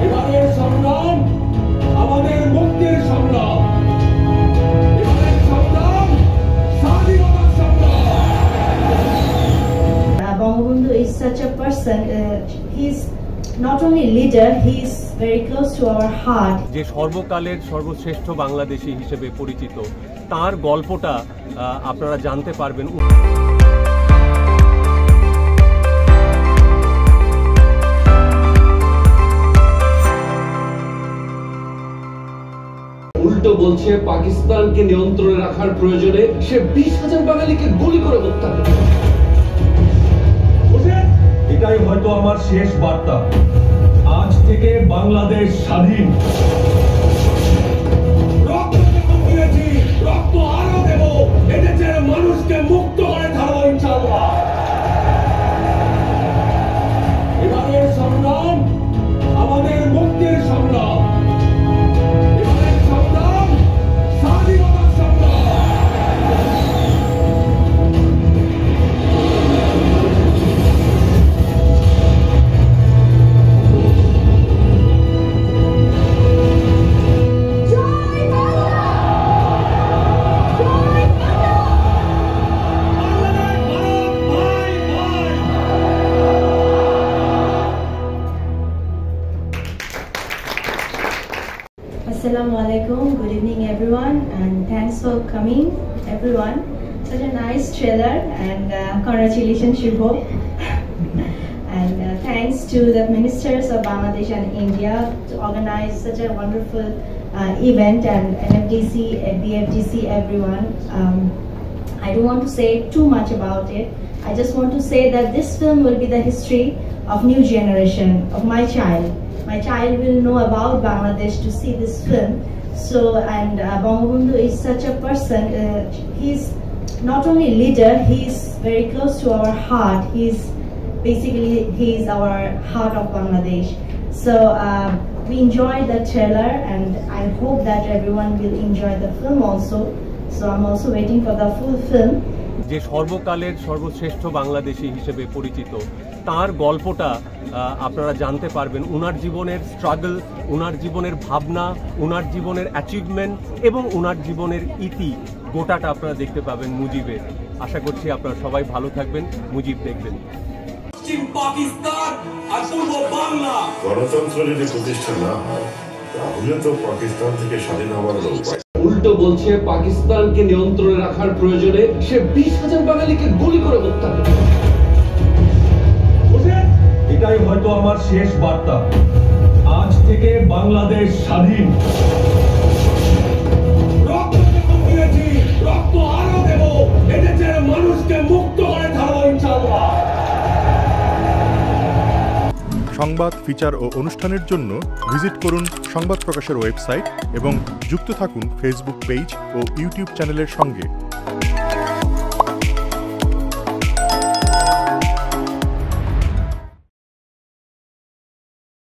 এবারের সংগ্রাম আমাদের মুক্তির সংগ্রাম, এবারের সংগ্রাম স্বাধীনতার সংগ্রাম। Bangabandhu is such a person. He's not only leader, he's very close to our heart. যে সর্বকালের সর্বশ্রেষ্ঠ বাংলাদেশী হিসেবে পরিচিত, তার গল্পটা আপনারা জানতে পারবেন। উল্টো বলছে পাকিস্তানকে নিয়ন্ত্রণে রাখার প্রয়োজনে সে 20,000 বাঙালিকে গুলি করে হত্যা করে। এটাই হয়তো আমার শেষ বার্তা। আজ থেকে বাংলাদেশ স্বাধীন। রক্ত দিয়েছি, রক্ত আরো দেব, এদেশের মানুষকে মুক্ত করে ছাড়বো ইনশাআল্লাহ। এবারের সংগ্রাম আমাদের মুক্তির সংগ্রাম, এবারের সংগ্রাম স্বাধীনতার সংগ্রাম। Assalamu alaikum, good evening everyone, and thanks for coming everyone. Such a nice trailer, and congratulations Shubho. And thanks to the ministers of Bangladesh and India to organize such a wonderful event, and NFDC, BFDC, everyone. I don't want to say too much about it. I just want to say that this film will be the history of new generation, of my child. My child will know about Bangladesh to see this film. So, and Bangabandhu is such a person. He's not only leader, he's very close to our heart. He's our heart of Bangladesh. So we enjoyed the trailer, and I hope that everyone will enjoy the film also. So I'm also waiting for the full film. যে সর্বকালের সর্বশ্রেষ্ঠ বাংলাদেশী হিসেবে পরিচিত, তার গল্পটা আপনারা জানতে পারবেন। উনার জীবনের স্ট্রাগল, উনার জীবনের ভাবনা, উনার জীবনের অ্যাচিভমেন্ট এবং উনার জীবনের ইতি গোটাটা আপনারা দেখতে পাবেন মুজিবের। আশা করছি আপনারা সবাই ভালো থাকবেন, মুজিব দেখবেন। পশ্চিম পাকিস্তান আর পূর্ব বাংলা গণতন্ত্র যদি প্রতিষ্ঠা না হয়, তাহলে তো পাকিস্তান থেকে স্বাধীন হওয়ার উপায়। উল্টো বলছে পাকিস্তানকে নিয়ন্ত্রণে রাখার প্রয়োজনে সে 20,000 বাঙালিকে গুলি করে হত্যা করে। এটাই হয়তো আমার শেষ বার্তা। আজ থেকে বাংলাদেশ স্বাধীন। রক্ত দিয়েছি, রক্ত আরো দেব, এদেশের মানুষকে মুক্ত করে ছাড়বো ইনশাআল্লাহ। সংবাদ, ফিচার ও অনুষ্ঠানের জন্য ভিজিট করুন সংবাদ প্রকাশের ওয়েবসাইট এবং যুক্ত থাকুন ফেসবুক পেজ ও ইউটিউব চ্যানেলের সঙ্গে।